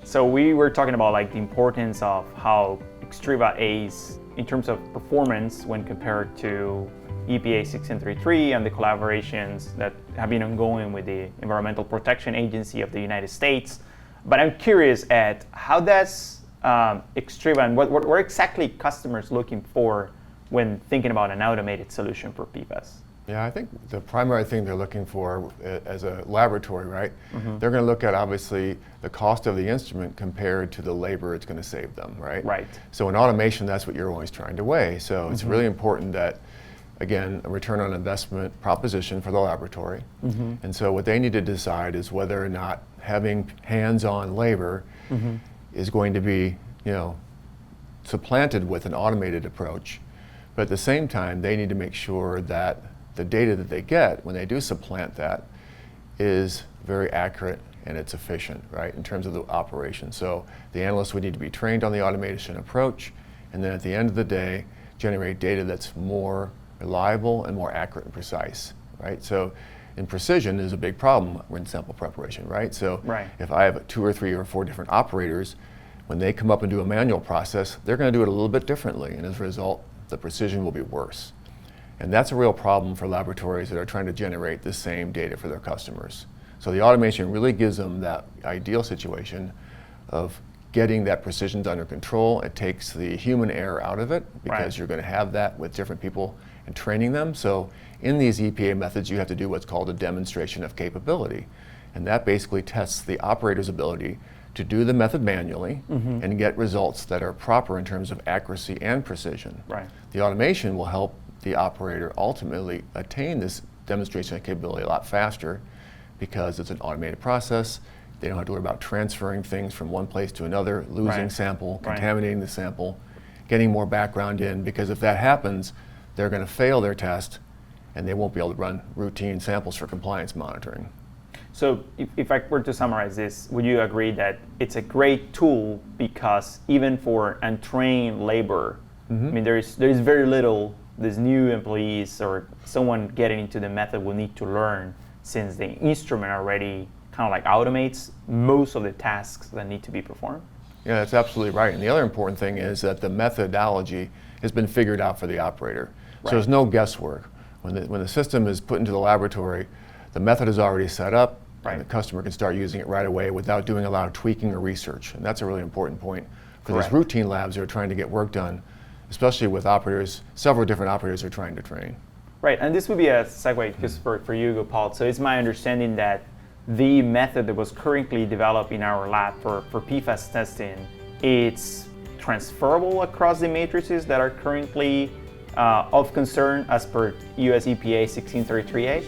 So we were talking about like the importance of how EXTREVA ASE in terms of performance when compared to EPA 1633 and the collaborations that have been ongoing with the Environmental Protection Agency of the United States. But I'm curious at how does EXTREVA and what exactly customers looking for when thinking about an automated solution for PFAS? Yeah, I think the primary thing they're looking for as a laboratory, right? Mm-hmm. They're going to look at obviously the cost of the instrument compared to the labor it's going to save them, right? Right. So in automation, that's what you're always trying to weigh. So it's really important that, again, a return on investment proposition for the laboratory. Mm-hmm. And so what they need to decide is whether or not having hands-on labor is going to be, supplanted with an automated approach. But at the same time, they need to make sure that the data that they get when they do supplant that is very accurate and it's efficient, right, in terms of the operation. So the analysts would need to be trained on the automation approach, and then at the end of the day, generate data that's more reliable and more accurate and precise, right? So in precision is a big problem in sample preparation, right? So if I have 2 or 3 or 4 different operators, when they come up and do a manual process, they're going to do it a little bit differently, and as a result, the precision will be worse. And that's a real problem for laboratories that are trying to generate the same data for their customers. So the automation really gives them that ideal situation of getting that precision under control. It takes the human error out of it because you're going to have that with different people and training them. So in these EPA methods, you have to do what's called a demonstration of capability. And that basically tests the operator's ability to do the method manually and get results that are proper in terms of accuracy and precision. The automation will help the operator ultimately attain this demonstration of capability a lot faster because it's an automated process. They don't have to worry about transferring things from one place to another, losing sample, contaminating the sample, getting more background in, because if that happens, they're going to fail their test and they won't be able to run routine samples for compliance monitoring. So if I were to summarize this, would you agree that it's a great tool because even for untrained labor, I mean, there is very little these new employees or someone getting into the method will need to learn, since the instrument already kind of like automates most of the tasks that need to be performed? Yeah, that's absolutely right. And the other important thing is that the methodology has been figured out for the operator. So there's no guesswork. When the system is put into the laboratory, the method is already set up, and the customer can start using it right away without doing a lot of tweaking or research. And that's a really important point for these routine labs that are trying to get work done, especially with operators. Several different operators are trying to train. Right, and this would be a segue just for you, Gopal. So it's my understanding that the method that was currently developed in our lab for PFAS testing, it's transferable across the matrices that are currently of concern as per US EPA 1633A?